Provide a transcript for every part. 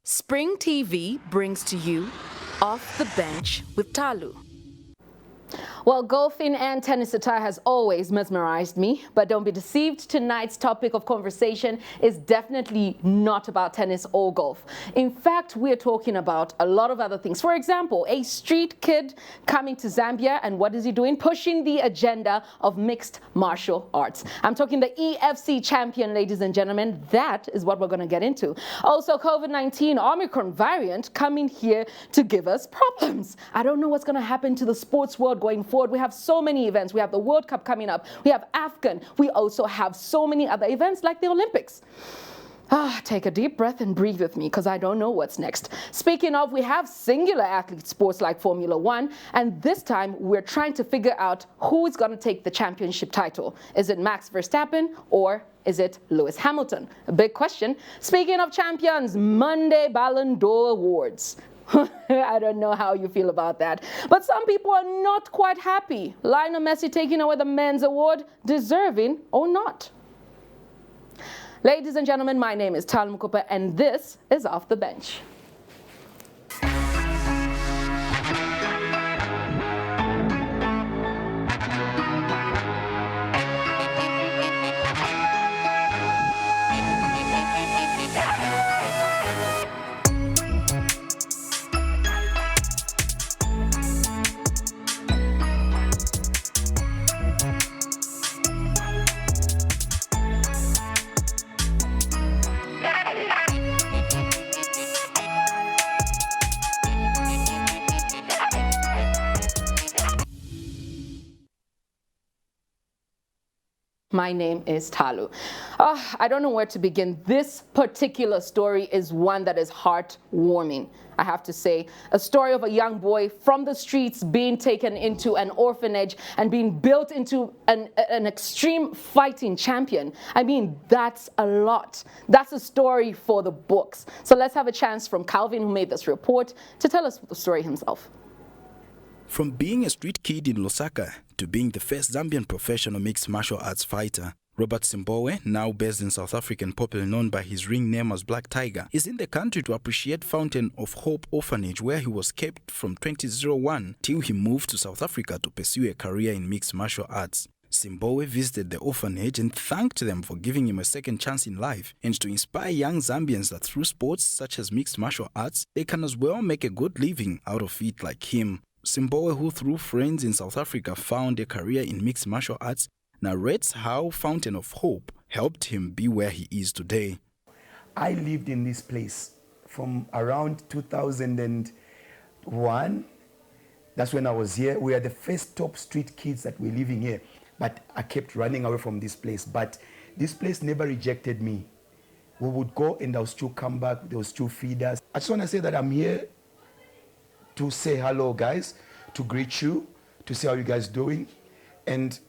Spring TV brings to you Off the Bench with Thalu. Well, golfing and tennis attire has always mesmerized me, but don't be deceived, tonight's topic of conversation is definitely not about tennis or golf. In fact, we're talking about a lot of other things. For example, a street kid coming to Zambia, and what is he doing? Pushing the agenda of mixed martial arts. I'm talking the EFC champion, ladies and gentlemen. That is what we're going to get into. Also, COVID-19 Omicron variant coming here to give us problems. I don't know what's going to happen to the sports world going forward. We have so many events. We have the World Cup coming up. We have AFCON. We also have so many other events like the Olympics. Take a deep breath and breathe with me because I don't know what's next. Speaking of, we have singular athlete sports like Formula One, and this time we're trying to figure out who is going to take the championship title. Is it Max Verstappen or is it Lewis Hamilton? A big question. Speaking of champions, Monday Ballon d'Or Awards. I don't know how you feel about that. But some people are not quite happy. Lionel Messi taking away the men's award, deserving or not. Ladies and gentlemen, my name is Thalu Mukupa, and this is Off the Bench. My name is Thalu. I don't know where to begin. This particular story is one that is heartwarming, I have to say. A story of a young boy from the streets being taken into an orphanage and being built into an extreme fighting champion. I mean, that's a lot. That's a story for the books. So let's have a chance from Calvin, who made this report, to tell us the story himself. From being a street kid in Lusaka to being the first Zambian professional mixed martial arts fighter, Robert Simbowe, now based in South Africa and popularly known by his ring name as Black Tiger, is in the country to appreciate Fountain of Hope Orphanage, where he was kept from 2001 till he moved to South Africa to pursue a career in mixed martial arts. Simbowe visited the orphanage and thanked them for giving him a second chance in life and to inspire young Zambians that through sports such as mixed martial arts, they can as well make a good living out of it like him. Simbowe, who through friends in South Africa found a career in mixed martial arts, narrates how Fountain of Hope helped him be where he is today. I lived in this place from around 2001. That's when I was here. We are the first top street kids that were living here. But I kept running away from this place. But this place never rejected me. We would go and they'll still come back. They'll still feed us. I just want to say that I'm here to say hello, guys, to greet you, to see how you guys doing. And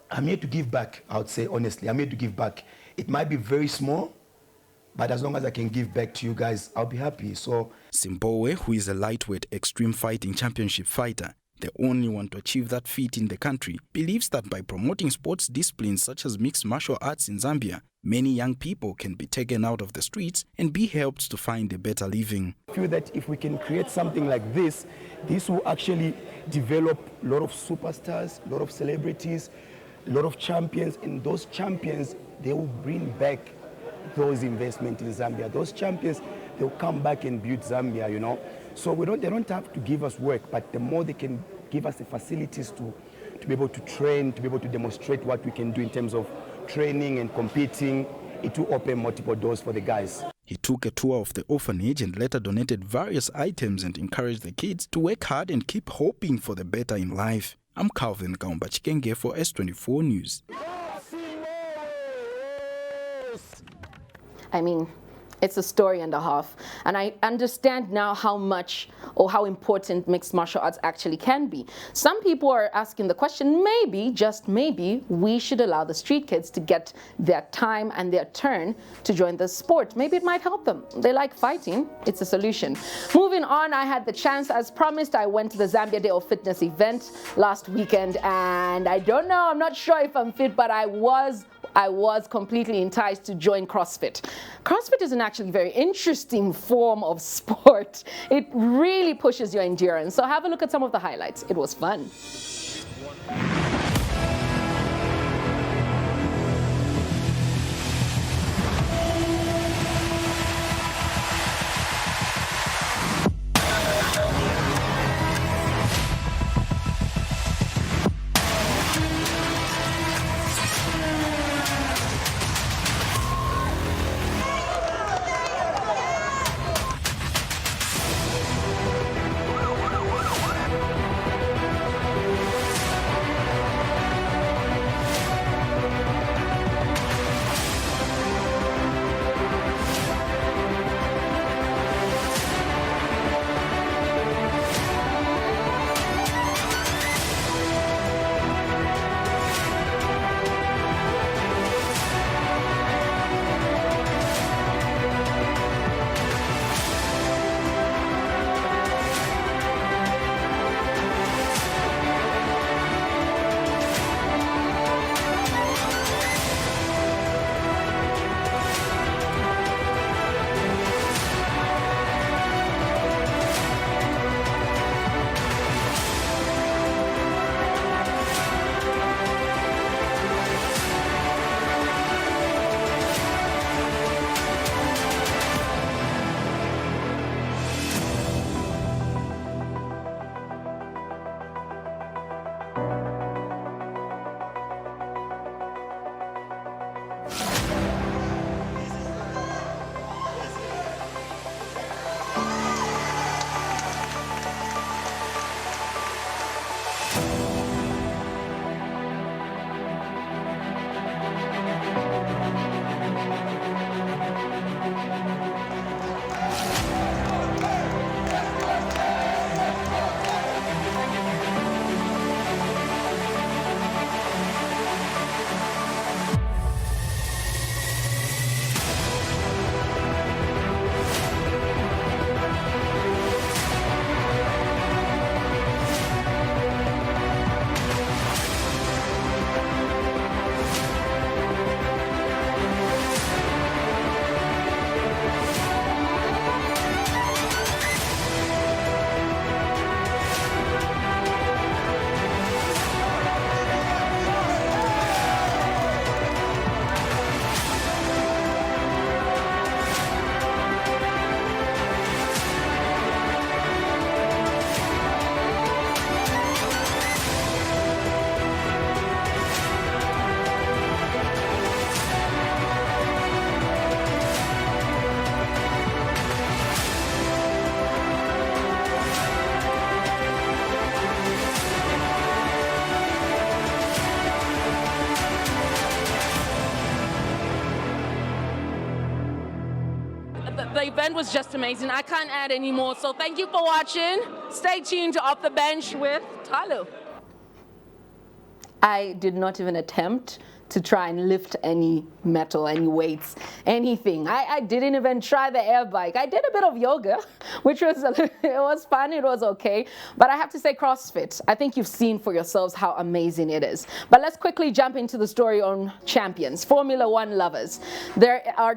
I'm here to give back, I would say, honestly. I'm here to give back. It might be very small, but as long as I can give back to you guys, I'll be happy. So Simbowe, who is a lightweight extreme fighting championship fighter, the only one to achieve that feat in the country, believes that by promoting sports disciplines such as mixed martial arts in Zambia, many young people can be taken out of the streets and be helped to find a better living. I feel that if we can create something like this will actually develop a lot of superstars, a lot of celebrities, a lot of champions, and those champions, they will bring back those investments in Zambia. Those champions, they'll come back and build Zambia, you know. So they don't have to give us work, but the more they can give us the facilities to be able to train, to be able to demonstrate what we can do in terms of training and competing, it will open multiple doors for the guys. He took a tour of the orphanage and later donated various items and encouraged the kids to work hard and keep hoping for the better in life. I'm Calvin Chikenge for S24 News. I mean, it's a story and a half. And I understand now how much or how important mixed martial arts actually can be. Some people are asking the question, maybe, just maybe, we should allow the street kids to get their time and their turn to join the sport. Maybe it might help them. They like fighting. It's a solution. Moving on, I had the chance, as promised, I went to the Zambia Day of Fitness event last weekend. And I don't know, I'm not sure if I'm fit, but I was I was completely enticed to join CrossFit. CrossFit is an actually very interesting form of sport. It really pushes your endurance. So have a look at some of the highlights. It was fun. The event was just amazing. I can't add any more. So thank you for watching. Stay tuned to Off the Bench with Thalu. I did not even attempt to try and lift any metal, any weights, anything. I didn't even try the air bike. I did a bit of yoga, which was, it was fun, it was okay. But I have to say CrossFit, I think you've seen for yourselves how amazing it is. But let's quickly jump into the story on champions, Formula One lovers. There are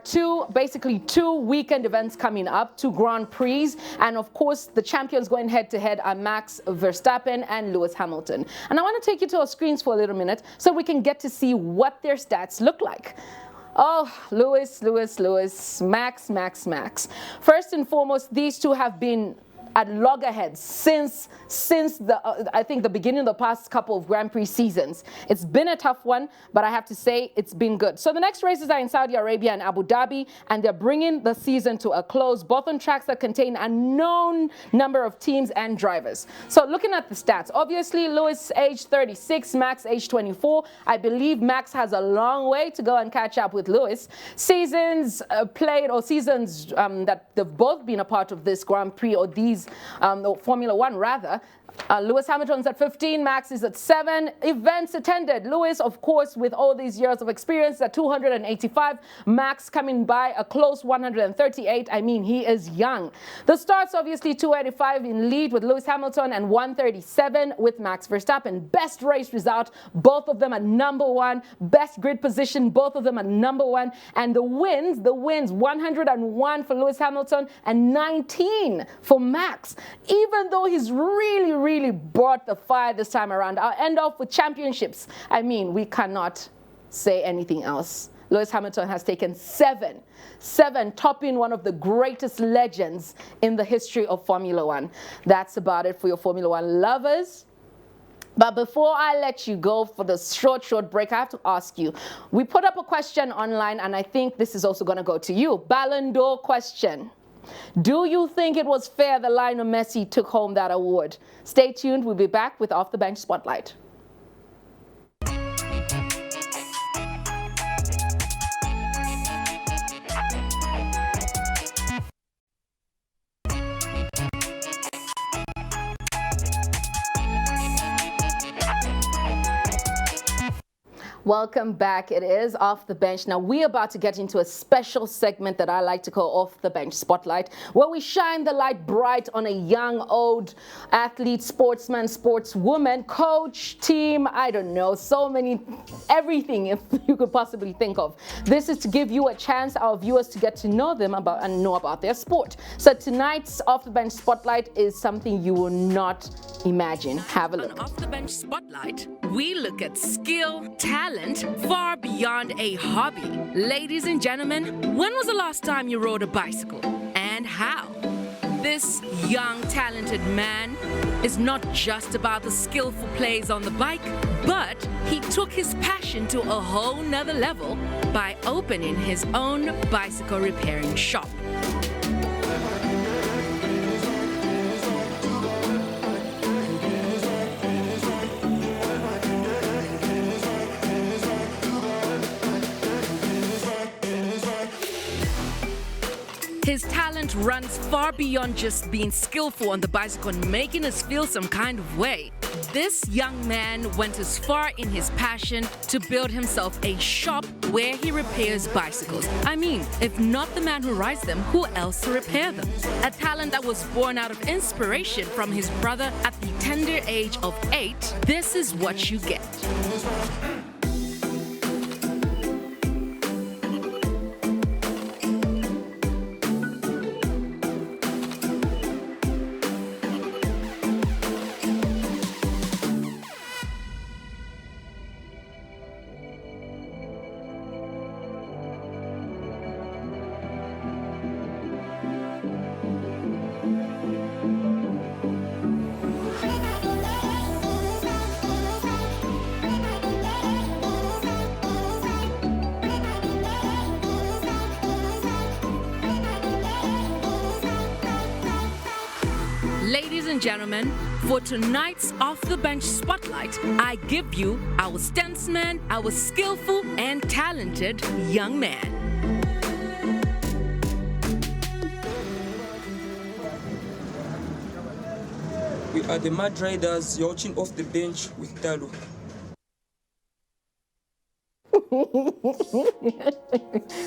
basically two weekend events coming up, two Grand Prix, and of course the champions going head to head are Max Verstappen and Lewis Hamilton. And I want to take you to our screens for a little minute so we can get to see what their stats look like. Oh, Lewis, Max. First and foremost, these two have been at loggerheads since I think the beginning of the past couple of Grand Prix seasons. It's been a tough one, but I have to say it's been good. So the next races are in Saudi Arabia and Abu Dhabi, and they're bringing the season to a close, both on tracks that contain a known number of teams and drivers. So looking at the stats, obviously Lewis age 36, Max age 24. I believe Max has a long way to go and catch up with Lewis. Seasons played, or seasons that they've both been a part of this Grand Prix or these Mercedes, or Formula One rather. Lewis Hamilton's at 15, Max is at 7. Events attended. Lewis, of course, with all these years of experience, at 285. Max coming by a close 138. I mean, he is young. The starts, obviously, 285 in lead with Lewis Hamilton and 137 with Max Verstappen. Best race result, both of them at #1. Best grid position, both of them at #1. And the wins, 101 for Lewis Hamilton and 19 for Max. Even though he's really brought the fire this time around. I'll end off with championships. I mean, we cannot say anything else. Lewis Hamilton has taken 7, topping one of the greatest legends in the history of Formula One. That's about it for your Formula One lovers. But before I let you go for the short break, I have to ask you. We put up a question online, and I think this is also going to go to you. Ballon d'Or question. Do you think it was fair that Lionel Messi took home that award? Stay tuned. We'll be back with Off the Bench Spotlight. Welcome back. It is Off the Bench. Now, we're about to get into a special segment that I like to call Off the Bench Spotlight, where we shine the light bright on a young, old athlete, sportsman, sportswoman, coach, team, I don't know, so many, everything if you could possibly think of. This is to give you a chance, our viewers, to get to know them and know about their sport. So tonight's Off the Bench Spotlight is something you will not imagine. Have a look. On Off the Bench Spotlight, we look at skill, talent, far beyond a hobby. Ladies and gentlemen, when was the last time you rode a bicycle? And how? This young, talented man is not just about the skillful plays on the bike, but he took his passion to a whole nother level by opening his own bicycle repairing shop. His talent runs far beyond just being skillful on the bicycle and making us feel some kind of way. This young man went as far in his passion to build himself a shop where he repairs bicycles. I mean, if not the man who rides them, who else to repair them? A talent that was born out of inspiration from his brother at the tender age of 8. This is what you get. Ladies and gentlemen, for tonight's Off the Bench Spotlight, I give you our stantsman, our skillful and talented young man. We are the Mad Riders. You're watching Off the Bench with Thalu.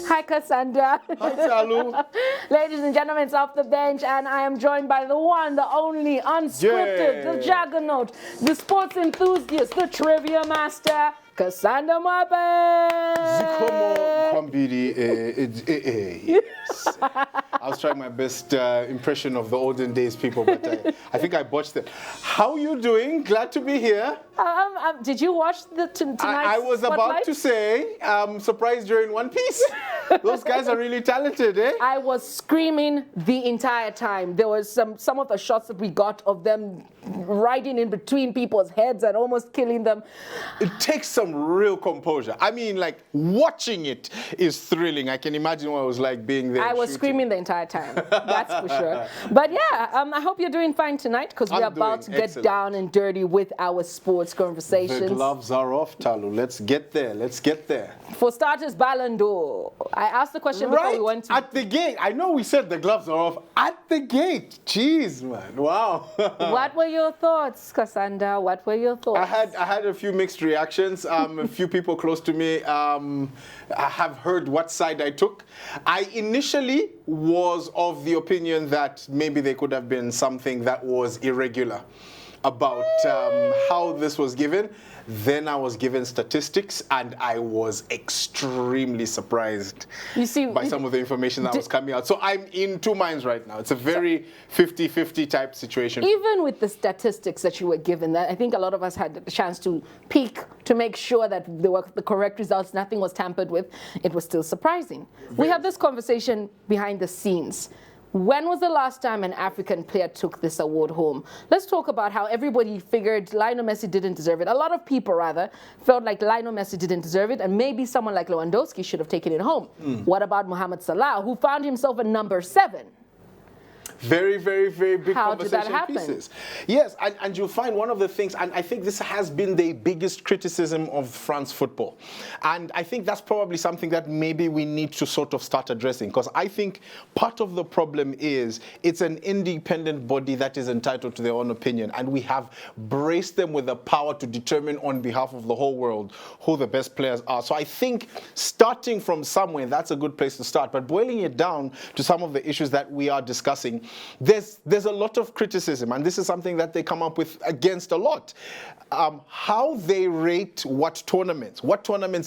Hi, Cassandra. Hi, Thalu. Ladies and gentlemen, it's Off the Bench, and I am joined by the one, the only, unscripted, the juggernaut, the sports enthusiast, the trivia master, Cassandra Mukupa. Yes. I was trying my best impression of the olden days people, but I think I botched it. How are you doing? Glad to be here. Did you watch tonight's I was Spotlight? about to say, I'm surprised you're in one piece. Those guys are really talented, eh? I was screaming the entire time. There was some of the shots that we got of them riding in between people's heads and almost killing them. It takes some real composure. I mean, like, watching it is thrilling. I can imagine what it was like being there. I was screaming the entire time, that's for sure. But yeah, I hope you're doing fine tonight, because we're about to get down and dirty with our sports conversations. The gloves are off, Thalu. Let's get there. Let's get there. For starters, Ballon d'Or. I asked the question before we went to... At the gate. I know we said the gloves are off. At the gate. Jeez, man. Wow. What were your thoughts, Cassandra? What were your thoughts? I had a few mixed reactions. A few people close to me have heard what side I took. I initially was of the opinion that maybe there could have been something that was irregular about how this was given. Then I was given statistics, and I was extremely surprised by some of the information that was coming out. So I'm in two minds right now. It's a very 50-50 type situation. Even with the statistics that you were given, that I think a lot of us had the chance to peek to make sure that there were the correct results, nothing was tampered with, it was still surprising. We have this conversation behind the scenes. When was the last time an African player took this award home? Let's talk about how everybody figured Lionel Messi didn't deserve it. A lot of people, rather, felt like Lionel Messi didn't deserve it, and maybe someone like Lewandowski should have taken it home. What about Mohamed Salah, who found himself at number 7? Very, very, very big conversation pieces. pieces. Yes, and you'll find one of the things, and I think this has been the biggest criticism of France football. And I think that's probably something that maybe we need to sort of start addressing, because I think part of the problem is it's an independent body that is entitled to their own opinion, and we have braced them with the power to determine on behalf of the whole world who the best players are. So I think starting from somewhere, that's a good place to start. But boiling it down to some of the issues that we are discussing, there's a lot of criticism, and this is something that they come up with against a lot. How they rate what tournaments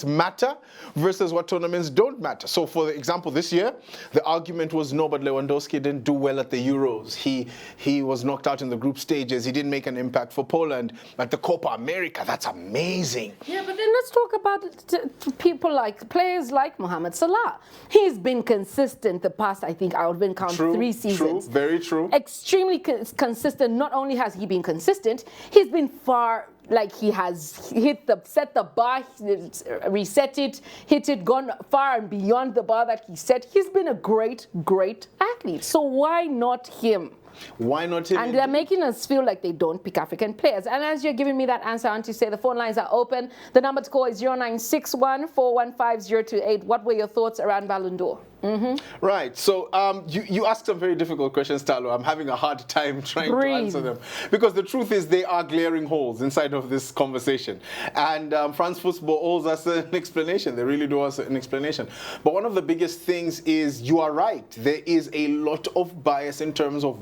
matter versus what tournaments don't matter. So for example, this year, the argument was no, but Lewandowski didn't do well at the Euros. He was knocked out in the group stages. He didn't make an impact for Poland. At the Copa America, that's amazing. Yeah, but then let's talk about players like Mohamed Salah. He's been consistent the past, I think, I would even count 3 seasons. True, very true. Extremely consistent. Not only has he been consistent, he's been far, like he has set the bar, reset it, hit it, gone far and beyond the bar that he set. He's been a great, great athlete. So why not him? Why not him? And they're making us feel like they don't pick African players. And as you're giving me that answer, I want to say the phone lines are open. The number to call is 0961 415 028. What were your thoughts around Ballon d'Or? Right. So you asked some very difficult questions, Thalu. I'm having a hard time trying to answer them, because the truth is they are glaring holes inside of this conversation. And France football owes us an explanation. They really do us an explanation. But one of the biggest things is, you are right, there is a lot of bias in terms of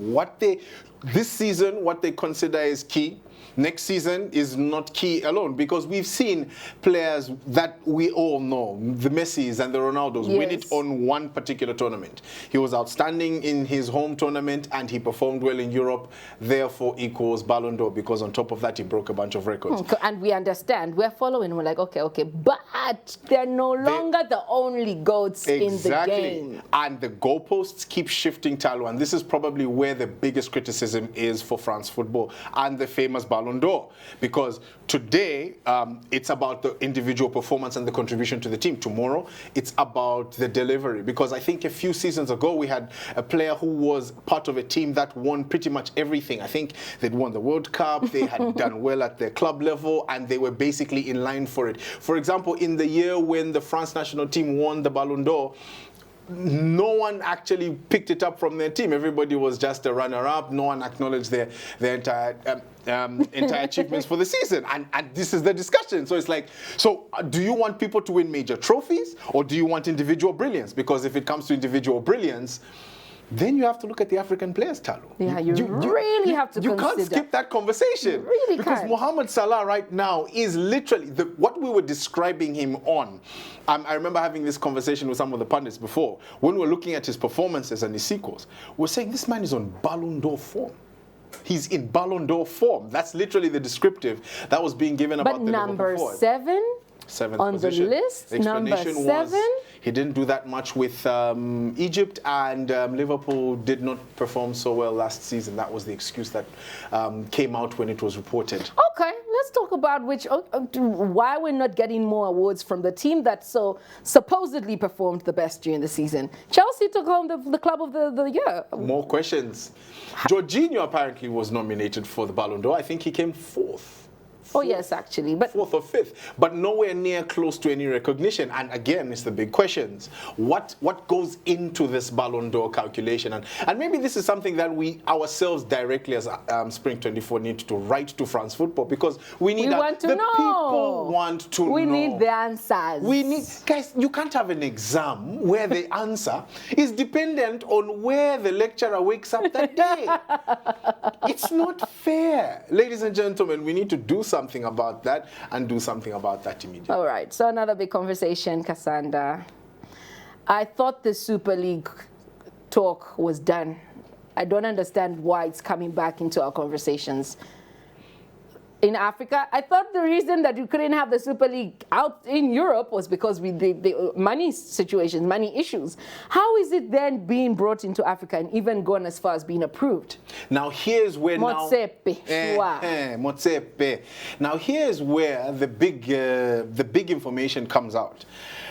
this season, what they consider is key. Next season is not key alone, because we've seen players that we all know, the Messis and the Ronaldos, win it on one particular tournament. He was outstanding in his home tournament and he performed well in Europe, therefore equals Ballon d'Or, because on top of that he broke a bunch of records. And we understand, we're following, we're like, okay, but they're no longer the only goats in the game. And the goalposts keep shifting, Thalu, and this is probably where the biggest criticism is for France football and the famous Ballon d'Or, because today it's about the individual performance and the contribution to the team. Tomorrow it's about the delivery, because I think a few seasons ago we had a player who was part of a team that won pretty much everything. I think they'd won the World Cup, they had done well at their club level, and they were basically in line for it. For example, in the year when the France national team won the Ballon d'Or, no one actually picked it up from their team. Everybody was just a runner-up. No one acknowledged their entire achievements for the season. And this is the discussion. So it's like, do you want people to win major trophies, or do you want individual brilliance? Because if it comes to individual brilliance, then you have to look at the African players, Thalu. Yeah, you really have to consider. You can't skip that conversation. You really because can't. Mohamed Salah right now is literally, what we were describing him on. I remember having this conversation with some of the pundits before. When we're looking at his performances and his sequels, we're saying this man is on Ballon d'Or form. He's in Ballon d'Or form. That's literally the descriptive that was being given about the number Liverpool 7 on position. the list, The explanation number 7. was he didn't do that much with Egypt, and Liverpool did not perform so well last season. That was the excuse that came out when it was reported. Okay, let's talk about why we're not getting more awards from the team that so supposedly performed the best during the season. Chelsea took home the club of the year. More questions. Jorginho apparently was nominated for the Ballon d'Or. I think he came 4th. Oh, yes, actually. But 4th or 5th, but nowhere near close to any recognition. And again, it's the big questions. What goes into this Ballon d'Or calculation? And maybe this is something that we ourselves directly as Spring 24 need to write to France Football, because we need want to know. People want to know. We need the answers. We need, guys, you can't have an exam where the answer is dependent on where the lecturer wakes up that day. It's not fair. Ladies and gentlemen, we need to do something about that and do something about that immediately. All right, so another big conversation, Cassandra. I thought the Super League talk was done. I don't understand why it's coming back into our conversations. In Africa, I thought the reason that you couldn't have the Super League out in Europe was because the money situations, money issues. How is it then being brought into Africa and even gone as far as being approved? Now here's where Motsepe. Now here's where the big information comes out.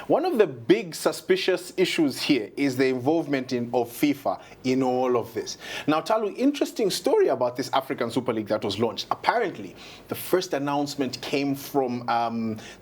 One of the big suspicious issues here is the involvement of FIFA in all of this. Now, Thalu, interesting story about this African Super League that was launched. Apparently, the first announcement came from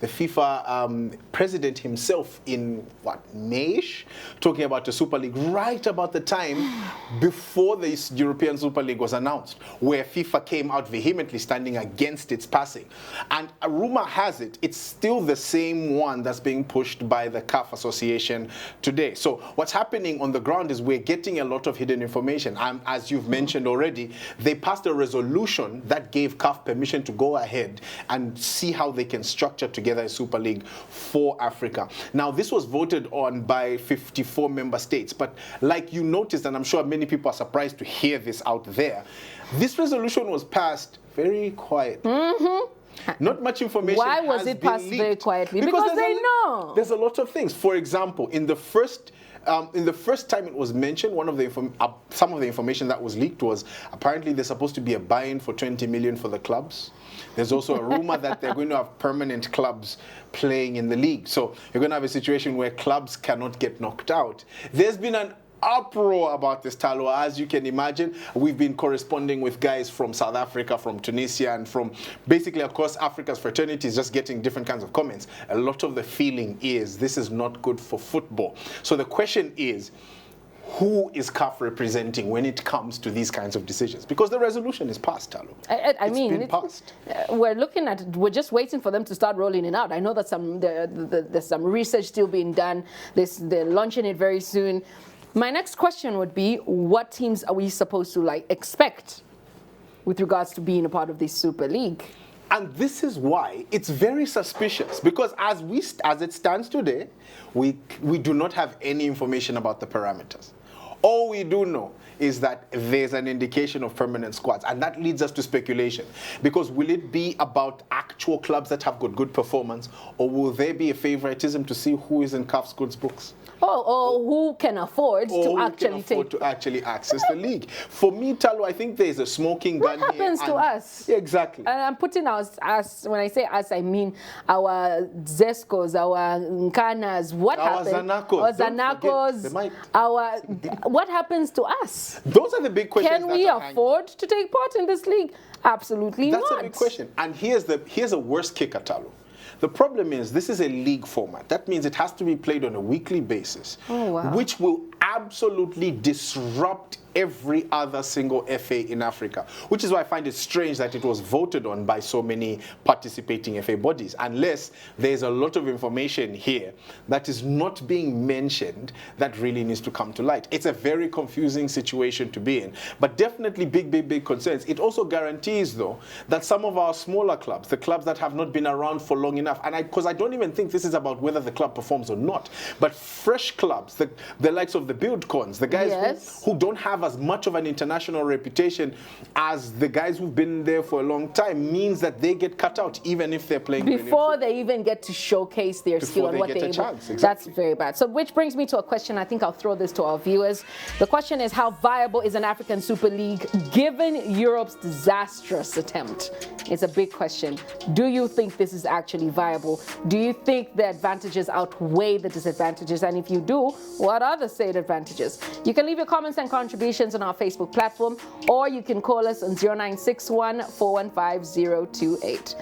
the FIFA president himself in, May-ish, talking about the Super League right about the time before the European Super League was announced, where FIFA came out vehemently standing against its passing. And a rumor has it, it's still the same one that's being pushed by the CAF Association today. So what's happening on the ground is we're getting a lot of hidden information. As you've mentioned already, they passed a resolution that gave CAF permission to go ahead and see how they can structure together a Super League for Africa. Now, this was voted on by 54 member states, but like you noticed, and I'm sure many people are surprised to hear this out there, this resolution was passed very quietly. Not much information. Why was it passed very quietly? Because they know. There's a lot of things. For example, in the first time it was mentioned, some of the information that was leaked was apparently there's supposed to be a buy-in for 20 million for the clubs. There's also a rumor that they're going to have permanent clubs playing in the league. So you're going to have a situation where clubs cannot get knocked out. There's been an uproar about this, Thalu. As you can imagine, we've been corresponding with guys from South Africa, from Tunisia, and from basically across Africa's fraternities, just getting different kinds of comments. A lot of the feeling is this is not good for football. So the question is, who is CAF representing when it comes to these kinds of decisions? Because the resolution is passed, Thalu. It's been passed. We're looking at it, we're just waiting for them to start rolling it out. I know that there's some research still being done. They're launching it very soon. My next question would be, what teams are we supposed to expect with regards to being a part of this Super League? And this is why it's very suspicious, because as it stands today, we do not have any information about the parameters. All we do know is that there's an indication of permanent squads, and that leads us to speculation. Because will it be about actual clubs that have got good performance, or will there be a favoritism to see who is in CAF's good books? Or who can afford to actually access the league. For me, Thalu, I think there's a smoking gun here. What happens to us? Yeah, exactly. And I'm putting us, when I say us, I mean our Zescos, our Nkanas. What happens? Our Zanakos. What happens to us? Those are the big questions. Can we afford to take part in this league? Absolutely not. That's a big question. And here's a worst kicker, Thalu. The problem is this is a league format. That means it has to be played on a weekly basis, which will absolutely disrupt every other single FA in Africa, which is why I find it strange that it was voted on by so many participating FA bodies, unless there's a lot of information here that is not being mentioned that really needs to come to light. It's a very confusing situation to be in, but definitely big concerns. It also guarantees, though, that some of our smaller clubs, the clubs that have not been around for long enough, and because I don't even think this is about whether the club performs or not, but fresh clubs, the likes of the Buildcons, the guys who don't have as much of an international reputation as the guys who've been there for a long time, means that they get cut out even if they're playing before they even get to showcase their skill and what they're able. Exactly. That's very bad. So which brings me to a question. I think I'll throw this to our viewers. The question is, how viable is an African Super League given Europe's disastrous attempt? It's a big question. Do you think this is actually viable? Do you think the advantages outweigh the disadvantages? And if you do, what are the said advantages advantages. You can leave your comments and contributions on our Facebook platform, or you can call us on 0961 415 028.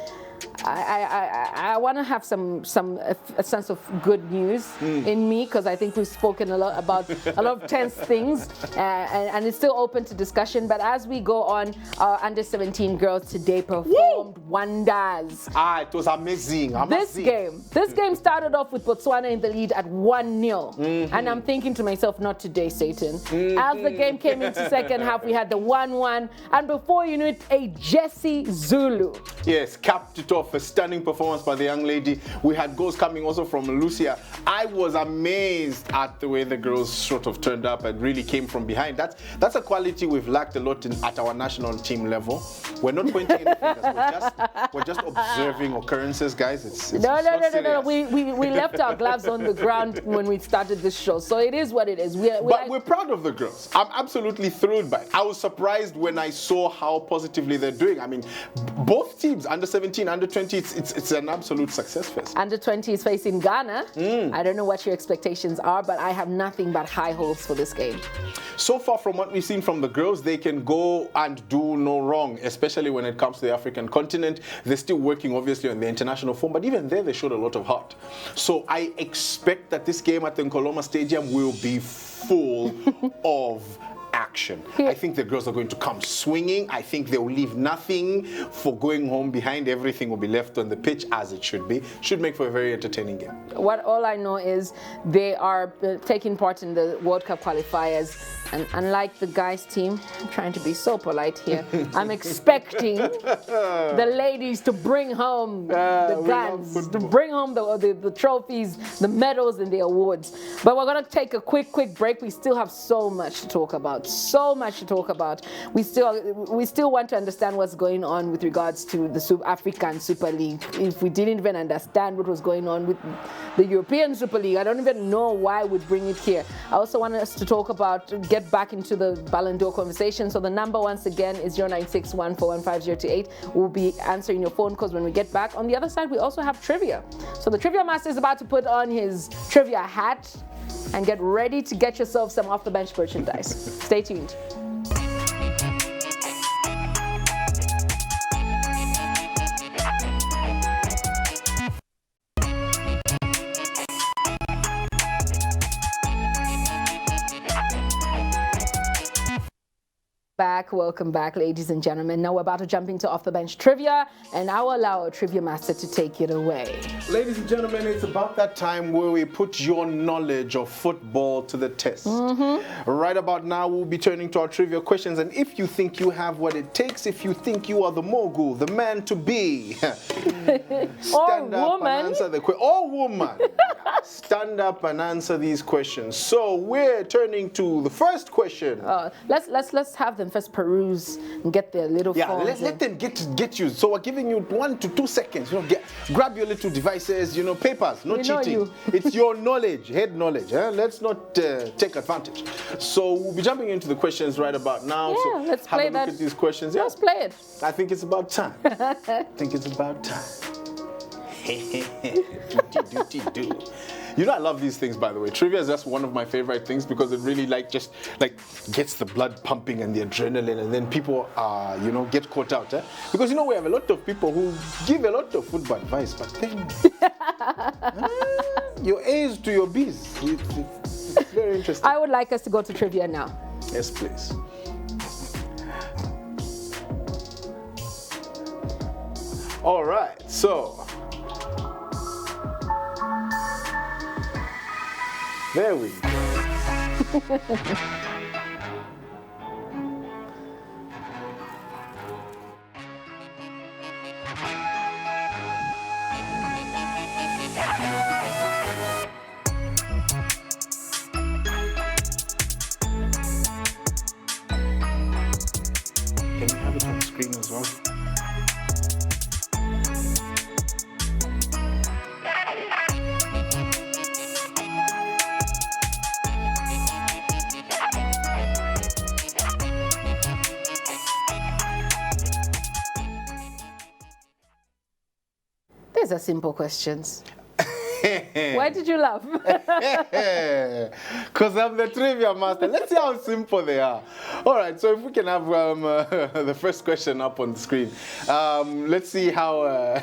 I want to have a sense of good news in me, because I think we've spoken a lot about a lot of tense things, and it's still open to discussion. But as we go on, our under-17 girls today performed wonders. It was amazing. This game started off with Botswana in the lead at 1-0, and I'm thinking to myself, not today, Satan. As the game came into second half, we had the 1-1, and before you know it, a Jessie Zulu. Yes, capped it off. A stunning performance by the young lady. We had goals coming also from Lucia. I was amazed at the way the girls sort of turned up and really came from behind. That's a quality we've lacked a lot at our national team level. We're not pointing any fingers. We're just observing occurrences, guys. It's no. We left our gloves on the ground when we started this show, so it is what it is. We're proud of the girls. I'm absolutely thrilled by it. I was surprised when I saw how positively they're doing. I mean, both teams, under 17, under 20, it's an absolute success fest. Under 20 is facing Ghana. I don't know what your expectations are, but I have nothing but high hopes for this game. So far from what we've seen from the girls, they can go and do no wrong, especially when it comes to the African continent. They're still working, obviously, on the international form, but even there, they showed a lot of heart. So I expect that this game at the Nkoloma Stadium will be full of action. I think the girls are going to come swinging. I think they will leave nothing for going home behind. Everything will be left on the pitch as it should be. Should make for a very entertaining game. All I know is they are taking part in the World Cup qualifiers, and unlike the guys' team, I'm trying to be so polite here, I'm expecting the ladies to bring home the guns, to bring home the trophies, the medals, and the awards. But we're going to take a quick break. We still have so much to talk about. So much to talk about. We still want to understand what's going on with regards to the African Super League. If we didn't even understand what was going on with the European Super League, I don't even know why we'd bring it here. I also want us to talk about, get back into the Ballon d'Or conversation. So the number once again is 0961 415 028. We'll be answering your phone calls when we get back. On the other side, we also have trivia. So the trivia master is about to put on his trivia hat and get ready to get yourself some off-the-bench merchandise. Stay tuned. Welcome back, ladies and gentlemen. Now we're about to jump into Off the Bench trivia, and I'll allow our trivia master to take it away. Ladies and gentlemen, it's about that time where we put your knowledge of football to the test. Right about now, we'll be turning to our trivia questions, and if you think you have what it takes, if you think you are the mogul, the man to be, stand up and answer the question. Or woman, stand up and answer these questions. So we're turning to the first question. Let's have them first peruse and get their little phones. Let them get used. So we're giving you 1 to 2 seconds. Grab your little devices, papers, no cheating. It's your knowledge, head knowledge. Let's not take advantage. So we'll be jumping into the questions right about now. Yeah, so let's have play a look at these questions. Let's play it. I think it's about time. Do. I love these things, by the way. Trivia is just one of my favorite things because it really just gets the blood pumping and the adrenaline, and then people get caught out. Because we have a lot of people who give a lot of football advice, but then your A's to your B's. It's very interesting. I would like us to go to trivia now. Yes, please. All right, so there we go. Can you have it on the screen as well? These are simple questions. Why did you laugh? Because I'm the trivia master. Let's see how simple they are. All right, so if we can have the first question up on the screen. Let's see how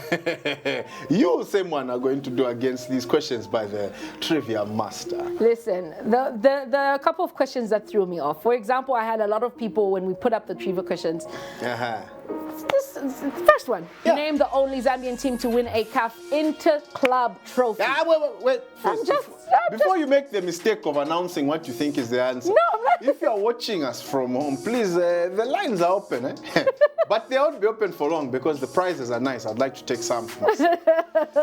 you, same one, are going to do against these questions by the trivia master. Listen, the couple of questions that threw me off. For example, I had a lot of people when we put up the trivia questions. This first one. Yeah. Name the only Zambian team to win a CAF Inter-Club trophy. Wait. First, before you make the mistake of announcing what you think is the answer. No, I'm not. If you're watching us from home, please, the lines are open. Eh? But they won't be open for long because the prizes are nice. I'd like to take some.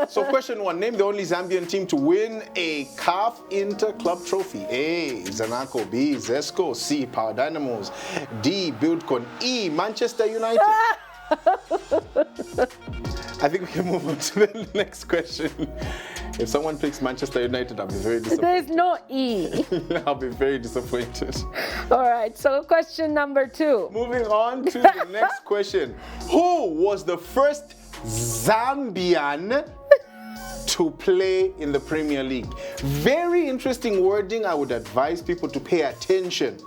So question one, name the only Zambian team to win a CAF Inter-Club trophy. A, Zanaco. B, Zesco. C, Power Dynamos. D, Buildcon. E, Manchester United. I think we can move on to the next question. If someone picks Manchester United, I'll be very disappointed. There's no E. I'll be very disappointed. All right, so question number 2. Moving on to the next question. Who was the first Zambian to play in the Premier League? Very interesting wording. I would advise people to pay attention.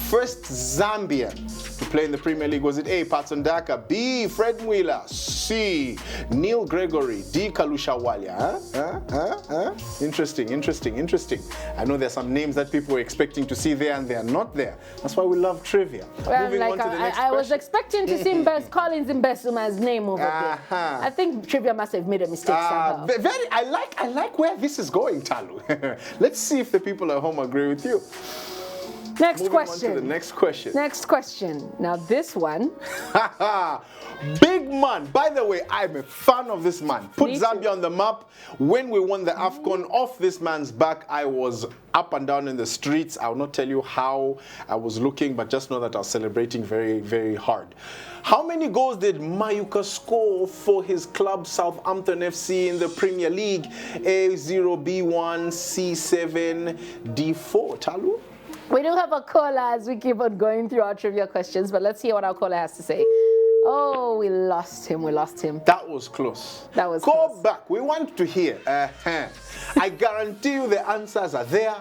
First Zambian to play in the Premier League. Was it A, Patson Daka, B, Fred Wheeler, C, Neil Gregory, D, Kalusha Walia? Interesting. I know there's some names that people were expecting to see there and they are not there. That's why we love trivia. Well, Moving on to the next I was question. expecting to see Collins Mbesuma's name over there. I think trivia must have made a mistake somehow. I like where this is going, Thalu. Let's see if the people at home agree with you. Next Moving question. on to the next question. Next question. Now this one. Big man. By the way, I'm a fan of this man. Put Me Zambia too. on the map. When we won the AFCON, off this man's back, I was up and down in the streets. I will not tell you how I was looking, but just know that I was celebrating very, very hard. How many goals did Mayuka score for his club Southampton FC in the Premier League? A0, B1, C7, D4. Thalu? We do have a caller as we keep on going through our trivia questions, but let's hear what our caller has to say. Oh, we lost him. That was close. That was Go close. back. We want to hear. I guarantee you the answers are there.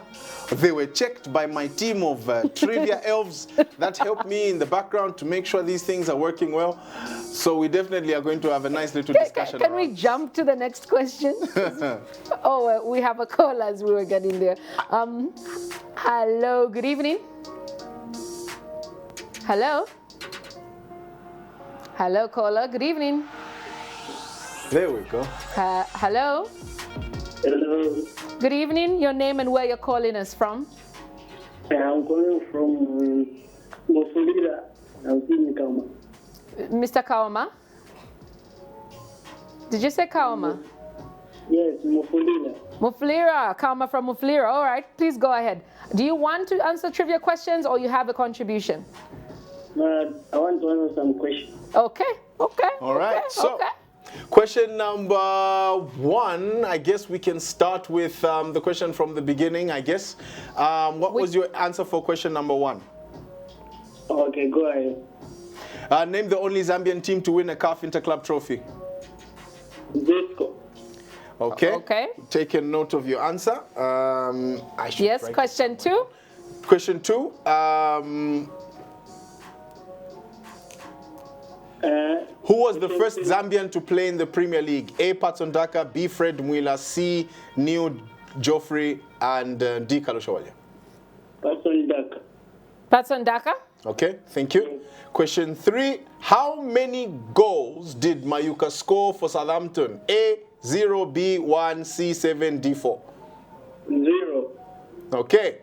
They were checked by my team of trivia elves that helped me in the background to make sure these things are working well. So we definitely are going to have a nice little discussion. Can we jump to the next question? Oh, we have a call as we were getting there. Hello, good evening. Hello, caller, good evening. There we go. Hello. Hello. Good evening. Your name and where you're calling us from? I'm calling from Mufulira. I'm in Kauma. Mr. Kaoma? Did you say Kaoma? Yes, Mufulira. Mufulira, Kaoma from Mufulira. All right, please go ahead. Do you want to answer trivia questions or you have a contribution? I want to answer some questions. Okay. All right. So, okay. question number 1. I guess we can start with the question from the beginning, I guess. What was your answer for question number 1? Okay, go ahead. Name the only Zambian team to win a CAF Interclub trophy. Zesco. Okay. Take a note of your answer. Yes, question 2. Question 2. Who was the first Zambian to play in the Premier League? A, Patson Daka, B, Fred Mwila, C, Neil Geoffrey, and D, Kalusha Walia. Patson Daka? Okay, thank you. Question 3. How many goals did Mayuka score for Southampton? A, 0, B, 1, C, 7, D, 4. 0. Okay.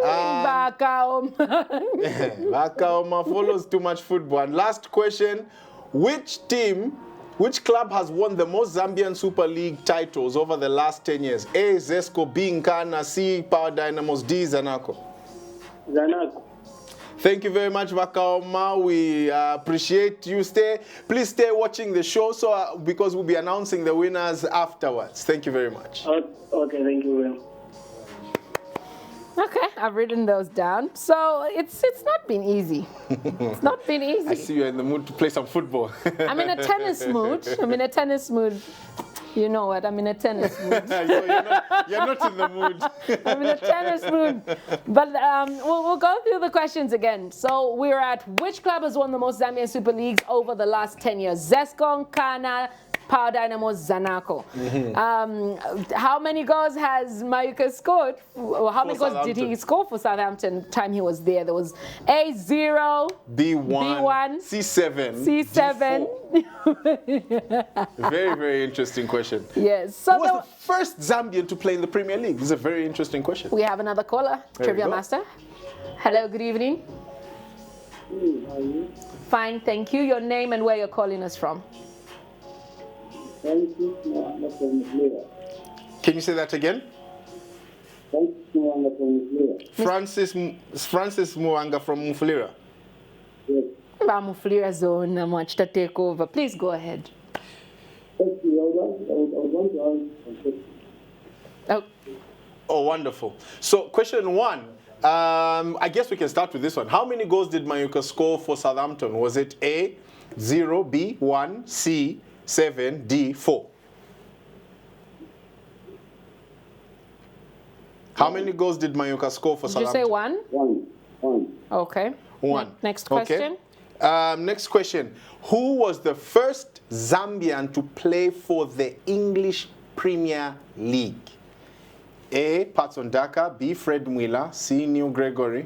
Bakaoma. Bakaoma follows too much football. And last question. Which club has won the most Zambian Super League titles over the last 10 years? A, Zesco, B, Nkana, C, Power Dynamos, D, Zanaco. Zanaco. Thank you very much, Bakaoma. We appreciate you. Please stay watching the show because we'll be announcing the winners afterwards. Thank you very much. Okay, thank you very much. Okay, I've written those down. So it's not been easy. It's not been easy. I see you're in the mood to play some football. I'm in a tennis mood. You know what? I'm in a tennis mood. So you're not in the mood. I'm in a tennis mood. But we'll go through the questions again. So we're at which club has won the most Zambian Super Leagues over the last 10 years? Zesco, Nkana, Power Dynamos, Zanaco. How many goals has Mayuka scored? Or how many goals did he score for Southampton time he was there? There was A0, B1, C7, C7. Very, very interesting question. Yes. So who was the first Zambian to play in the Premier League? This is a very interesting question. We have another caller, Trivia Master. Hello, good evening. Fine, thank you. Your name and where you're calling us from? Can you say that again? Francis Muanga from Mufulira. Mufulira zone, I want to take over. Please go ahead. Oh, wonderful. So, question one. I guess we can start with this one. How many goals did Mayuka score for Southampton? Was it A, 0, B, 1, C, 7, D, 4? How many goals did Mayuka score for Southampton? Did you say one? One. Okay. One. Next question. Okay. Next question. Who was the first Zambian to play for the English Premier League? A, Patson Daka, B, Fred Mwila, C, Neil Gregory,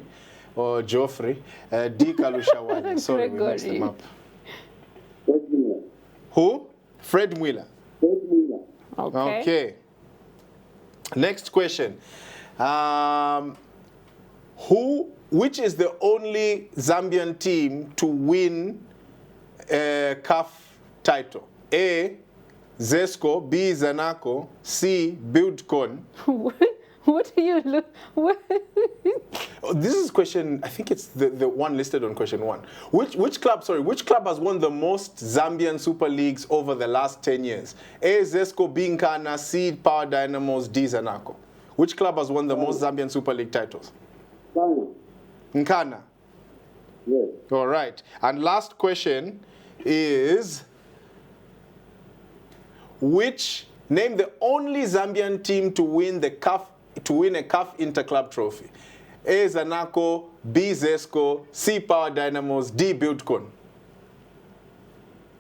or Geoffrey, D, Kalusha Wadi. Sorry, we mixed them up. Who? Fred Mwila. Okay. Okay. Next question. Which is the only Zambian team to win a CAF title? A, Zesco, B, Zanaco, C, Buildcon. What do you look? This is question, I think it's the one listed on question one. Which club has won the most Zambian Super Leagues over the last 10 years? A, Zesco, B, Nkana, C, Power Dynamos, D, Zanaco. Which club has won the most Zambian Super League titles? Nkana. Yes. All right. And last question is, name the only Zambian team to win a CAF Interclub trophy? A, Zanaco, B, Zesco, C, Power Dynamos, D, Buildcon.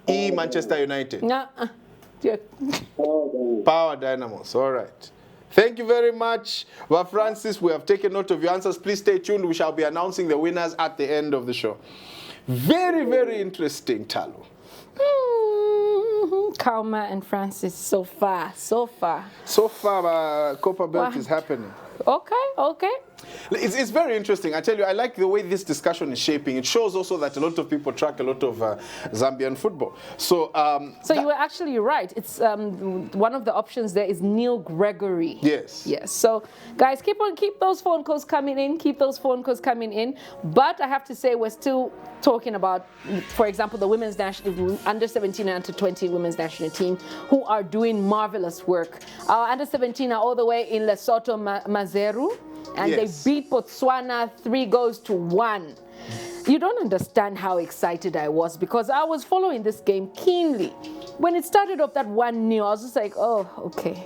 E, Manchester United. Power Dynamos. All right. Thank you very much, Francis. We have taken note of your answers. Please stay tuned. We shall be announcing the winners at the end of the show. Very, very interesting, Thalu. Kauma and Francis, so far. Copa Belt is happening. Okay. It's very interesting. I tell you, I like the way this discussion is shaping. It shows also that a lot of people track a lot of Zambian football. So you were actually right. It's one of the options there is Neil Gregory. Yes. So guys, keep those phone calls coming in. But I have to say, we're still talking about, for example, the women's national under 17 and under 20 women's national team who are doing marvelous work. Our under 17 are all the way in Lesotho, Maseru. And yes, they beat Botswana 3-1. You don't understand how excited I was because I was following this game keenly. When it started off that 1-0, I was just like, oh, okay.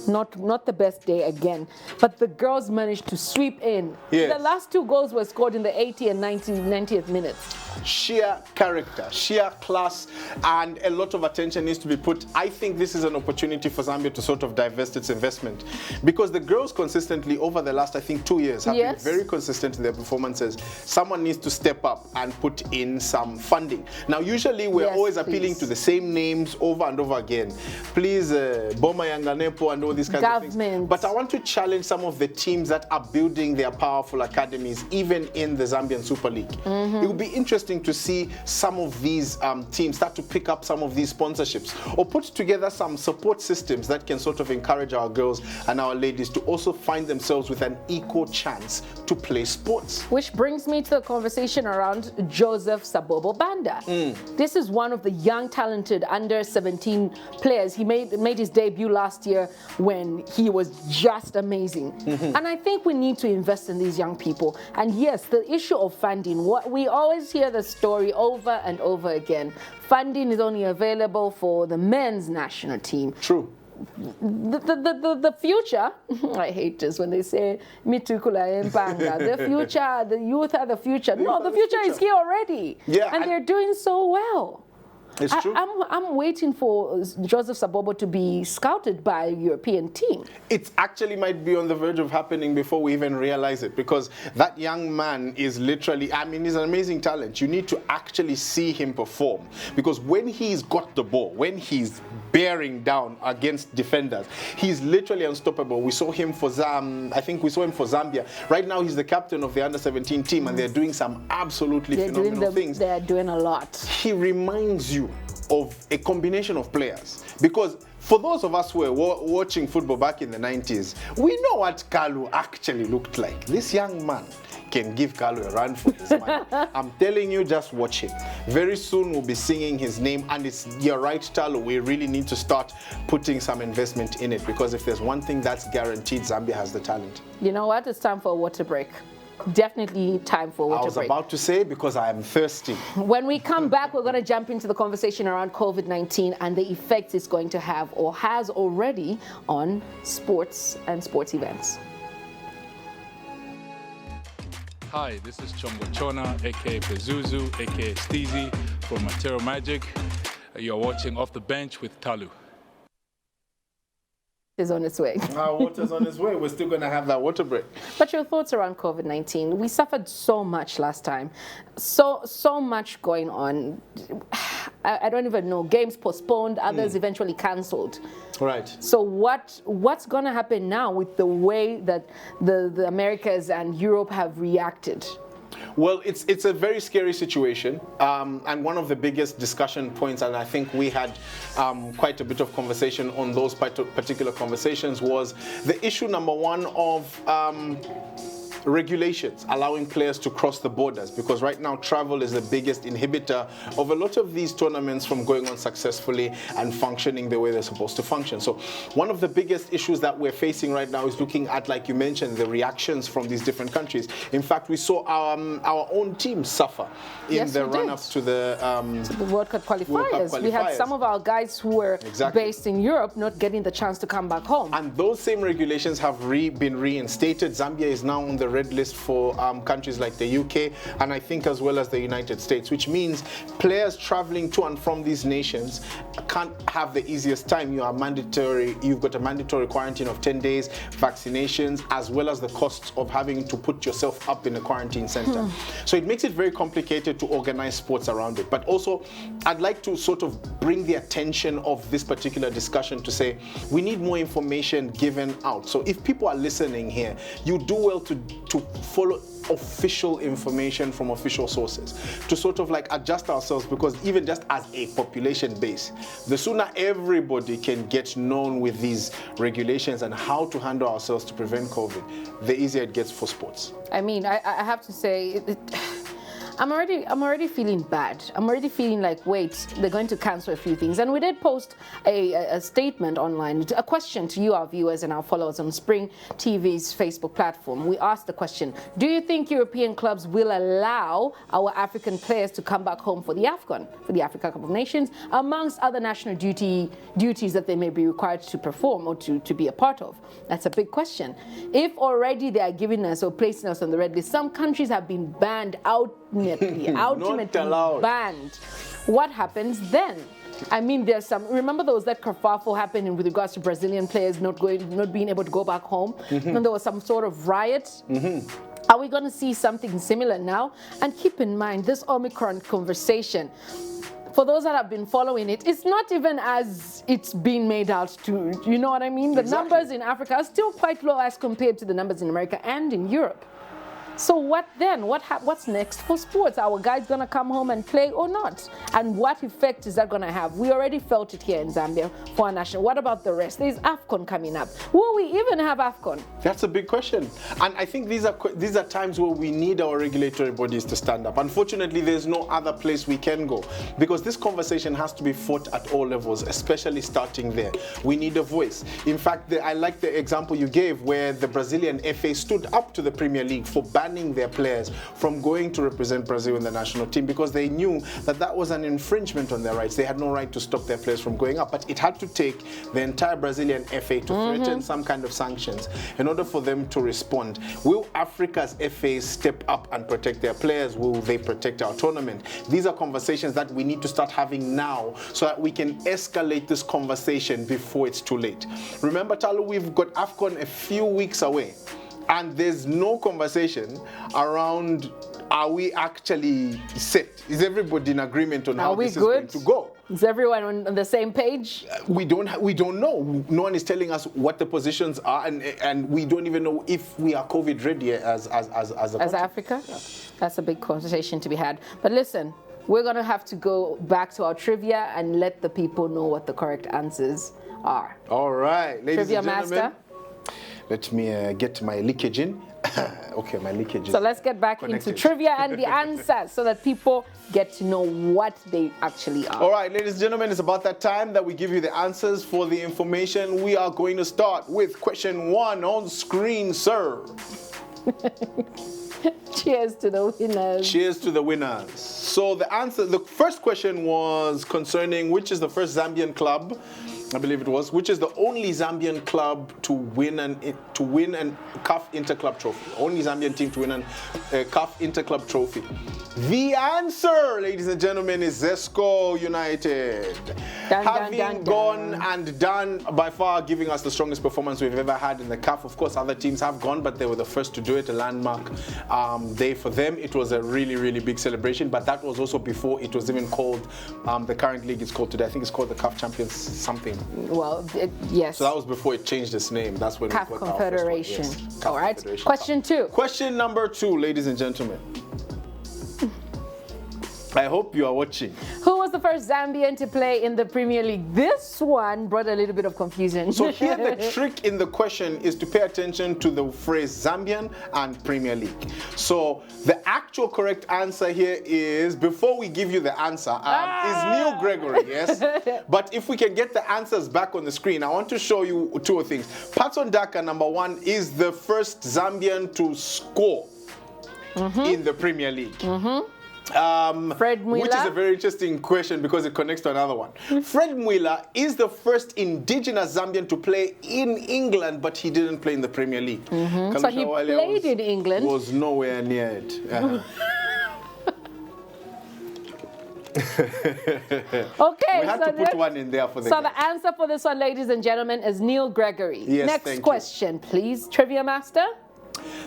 Not the best day again. But the girls managed to sweep in. Yes. The last 2 goals were scored in the 80th and 90th minutes. Sheer character, sheer class, and a lot of attention needs to be put. I think this is an opportunity for Zambia to sort of divest its investment because the girls consistently over the last, I think, 2 years have been very consistent in their performances. Someone needs to step up and put in some funding. Now, usually we're always appealing to the same names over and over again. Please, Boma Yanganepo and all these kinds of things. But I want to challenge some of the teams that are building their powerful academies, even in the Zambian Super League. It would be interesting to see some of these teams start to pick up some of these sponsorships or put together some support systems that can sort of encourage our girls and our ladies to also find themselves with an equal chance to play sports. Which brings me to the conversation around Joseph Sabobo Banda. This is one of the young, talented under 17 players. He made his debut last year when he was just amazing. And I think we need to invest in these young people. And yes, the issue of funding, what we always hear the story over and over again. Funding is only available for the men's national team. True. The future, I hate this when they say Mitukula Empanga, the future, the youth are the future. No, the future is here already. Yeah, and they're doing so well. It's true. I'm waiting for Joseph Sabobo to be scouted by a European team. It actually might be on the verge of happening before we even realize it, because that young man is literally, I mean, he's an amazing talent. You need to actually see him perform, because when he's got the ball, when he's bearing down against defenders, he's literally unstoppable. We saw him for I think we saw him for Zambia. Right now, he's the captain of the under-17 team, and they're doing some absolutely phenomenal things. They're doing a lot. He reminds you of a combination of players, because for those of us who were watching football back in the 90s, we know what Kalu actually looked like. This young man can give Kalu a run for his money. I'm telling you, just watch him. Very soon we'll be singing his name, and you're right, Thalu, we really need to start putting some investment in it, because if there's one thing that's guaranteed, Zambia has the talent. You know what? It's time for a water break. Definitely time for a water break. I was about to say, because I am thirsty. When we come back, we're going to jump into the conversation around COVID-19 and the effects it's going to have, or has already, on sports and sports events. Hi, this is Chongo Chona, aka Bezuzu, aka Steezy from Matero Magic. You're watching Off the Bench with Thalu. Is on its way. Our water's on its way. We're still going to have that water break. But your thoughts around COVID-19? We suffered so much last time. So much going on. I don't even know. Games postponed, others eventually cancelled. Right. So what's going to happen now with the way that the Americas and Europe have reacted? Well, it's a very scary situation, and one of the biggest discussion points, and I think we had quite a bit of conversation on those particular conversations, was the issue number one of regulations allowing players to cross the borders, because right now travel is the biggest inhibitor of a lot of these tournaments from going on successfully and functioning the way they're supposed to function. So one of the biggest issues that we're facing right now is looking at, like you mentioned, the reactions from these different countries. In fact, we saw our own team suffer in the run-up to the World Cup qualifiers. We had some of our guys who were based in Europe not getting the chance to come back home. And those same regulations have been reinstated. Zambia is now on the red list for countries like the UK, and I think as well as the United States, which means players traveling to and from these nations can't have the easiest time. You've got a mandatory quarantine of 10 days, vaccinations, as well as the costs of having to put yourself up in a quarantine center. So it makes it very complicated to organize sports around it. But also, I'd like to sort of bring the attention of this particular discussion to say we need more information given out. So if people are listening here, you do well to follow official information from official sources, to sort of like adjust ourselves, because even just as a population base, the sooner everybody can get known with these regulations and how to handle ourselves to prevent COVID, the easier it gets for sports. I mean, I have to say, I'm already feeling bad. I'm already feeling like, wait, they're going to cancel a few things. And we did post a statement online, a question to you, our viewers and our followers on Spring TV's Facebook platform. We asked the question, do you think European clubs will allow our African players to come back home for the AFCON, for the Africa Cup of Nations, amongst other national duties that they may be required to perform or to be a part of? That's a big question. If already they are giving us or placing us on the red list, some countries have been banned ultimately banned. What happens then? I mean, there's some. Remember, there was that kerfuffle happening with regards to Brazilian players not being able to go back home, and there was some sort of riot. Are we going to see something similar now? And keep in mind, this Omicron conversation, for those that have been following it, it's not even as it's being made out to. You know what I mean? The numbers in Africa are still quite low as compared to the numbers in America and in Europe. So what then? What's next for sports? Are our guys going to come home and play or not? And what effect is that going to have? We already felt it here in Zambia for our national. What about the rest? There's AFCON coming up. Will we even have AFCON? That's a big question. And I think these are times where we need our regulatory bodies to stand up. Unfortunately, there's no other place we can go, because this conversation has to be fought at all levels, especially starting there. We need a voice. In fact, I like the example you gave where the Brazilian FA stood up to the Premier League for banning banning their players from going to represent Brazil in the national team because they knew that that was an infringement on their rights. They had no right to stop their players from going up, but it had to take the entire Brazilian FA to threaten some kind of sanctions in order for them to respond. Will Africa's FAs step up and protect their players? Will they protect our tournament? These are conversations that we need to start having now so that we can escalate this conversation before it's too late. Remember, Thalu, we've got AFCON a few weeks away, and there's no conversation around, are we actually set? Is everybody in agreement on how this is going to go? Is everyone on the same page? We don't know. No one is telling us what the positions are, and we don't even know if we are COVID ready as Africa. Yeah. That's a big conversation to be had. But listen, we're going to have to go back to our trivia and let the people know what the correct answers are. All right, ladies Trivia and gentlemen. master. Let me get my leakage in. Okay, my leakage is So let's get back into trivia and the answers so that people get to know what they actually are. All right, ladies and gentlemen, it's about that time that we give you the answers for the information. We are going to start with question 1 on screen, sir. Cheers to the winners. Cheers to the winners. So the first question was concerning which is the first Zambian club, I believe it was, which is the only Zambian club to win an CAF Interclub trophy. Only Zambian team to win a CAF Interclub trophy. The answer, ladies and gentlemen, is Zesco United. Having gone and done, by far, giving us the strongest performance we've ever had in the CAF. Of course, other teams have gone, but they were the first to do it. A landmark day for them. It was a really, really big celebration, but that was also before it was even called the current league is called today. I think it's called the CAF Champions something. Well, yes. So that was before it changed its name. That's when CAF we got Confederation. Our first one. Yes. All right. Question 2. Question number 2, ladies and gentlemen. I hope you are watching. Who was the first Zambian to play in the Premier League? This one brought a little bit of confusion. So here the trick in the question is to pay attention to the phrase Zambian and Premier League. So the actual correct answer here is, before we give you the answer, is Neil Gregory, yes? But if we can get the answers back on the screen, I want to show you 2 things. Patson Daka, number 1, is the first Zambian to score in the Premier League. Fred Mwila. Which is a very interesting question because it connects to another one. Fred Mwila is the first indigenous Zambian to play in England, but he didn't play in the Premier League. So he played in England. Was nowhere near it. Okay, we had to put one in there for the So the answer for this one, ladies and gentlemen, is Neil Gregory. Yes, Next question, please. Trivia master.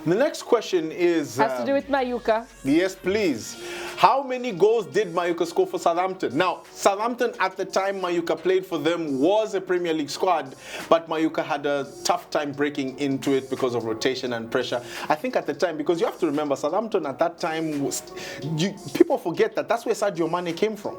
The next question is... has to do with Mayuka. Yes, please. How many goals did Mayuka score for Southampton? Now, Southampton at the time Mayuka played for them was a Premier League squad, but Mayuka had a tough time breaking into it because of rotation and pressure. I think at the time, because you have to remember, Southampton at that time, people forget that that's where Sadio Mane came from.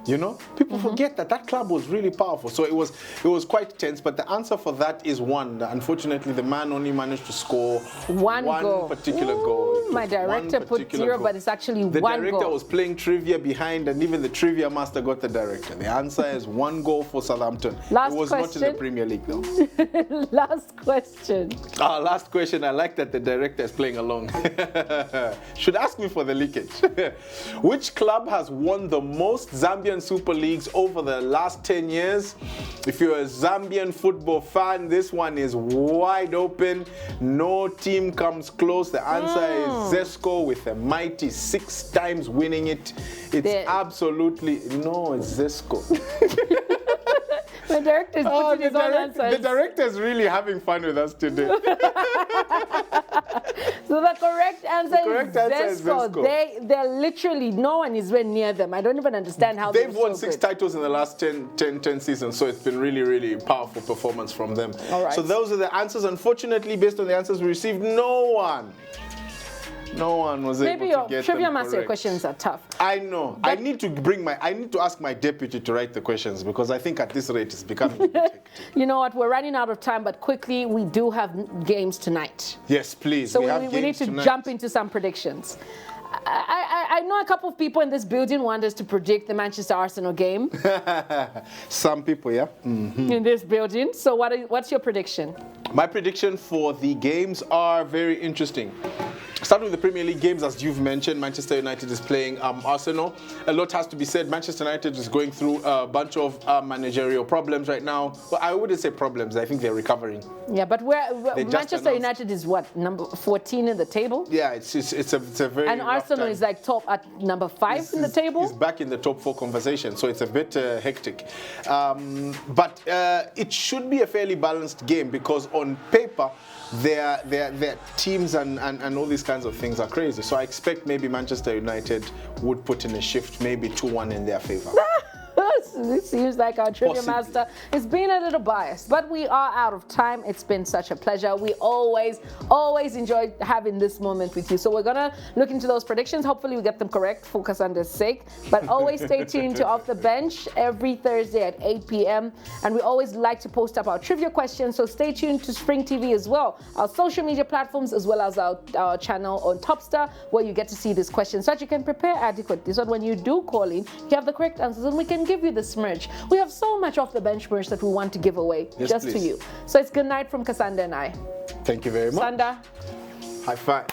You know, people forget that that club was really powerful. So it was quite tense. But the answer for that is 1. Unfortunately, the man only managed to score one particular goal. My director put 0, but it's actually 1 goal. The director was playing trivia behind, and even the trivia master got the director. The answer is 1 goal for Southampton. Last it was question. not in the Premier League, though. Last question. Last question. I like that the director is playing along. Should ask me for the leakage. Which club has won the most Zambian Super Leagues over the last 10 years? If you're a Zambian football fan, this one is wide open. No team comes close. The answer is Zesco with a mighty 6 times winning it. It's absolutely... No, it's Zesco. The director is putting his own answers. The director is really having fun with us today. So the correct answer is Zesco. They're literally, no one is very near them. I don't even understand how they've won 6 titles in the last 10 seasons, so it's been really, really powerful performance from them. All right. So those are the answers. Unfortunately, based on the answers we received, no one was able to get them correct. Maybe your trivia master questions are tough. I know. But I need to ask my deputy to write the questions because I think at this rate it's becoming a bit hectic. You know what? We're running out of time, but quickly, we do have games tonight. Yes, please. So we need to jump into some predictions. I know a couple of people in this building want us to predict the Manchester Arsenal game. Some people, yeah. In this building. So what's your prediction? My prediction for the games are very interesting. Starting with the Premier League games, as you've mentioned, Manchester United is playing Arsenal. A lot has to be said. Manchester United is going through a bunch of managerial problems right now. Well, I wouldn't say problems. I think they're recovering. Yeah, but Manchester United is what, number 14 in the table? Yeah, it's a very and Arsenal time. Is like top at number 5 in the table. It's back in the top 4 conversation, so it's a bit hectic. But it should be a fairly balanced game because on paper, their teams and all these kinds of things are crazy. So I expect maybe Manchester United would put in a shift, maybe 2-1 in their favor. This seems like our trivia master is being a little biased, but we are out of time. It's been such a pleasure. We always enjoy having this moment with you. So we're gonna look into those predictions. Hopefully we get them correct for Kasanda's sake. But always stay tuned to Off the Bench every Thursday at 8 p.m. And we always like to post up our trivia questions. So stay tuned to Spring TV as well, our social media platforms, as well as our channel on Topstar, where you get to see these questions so that you can prepare adequately. So when you do call in, you have the correct answers, and we can give you this merch. We have so much Off the Bench merch that we want to give away just to you. So it's good night from Kasanda and I. Thank you very much. Sanda. High five.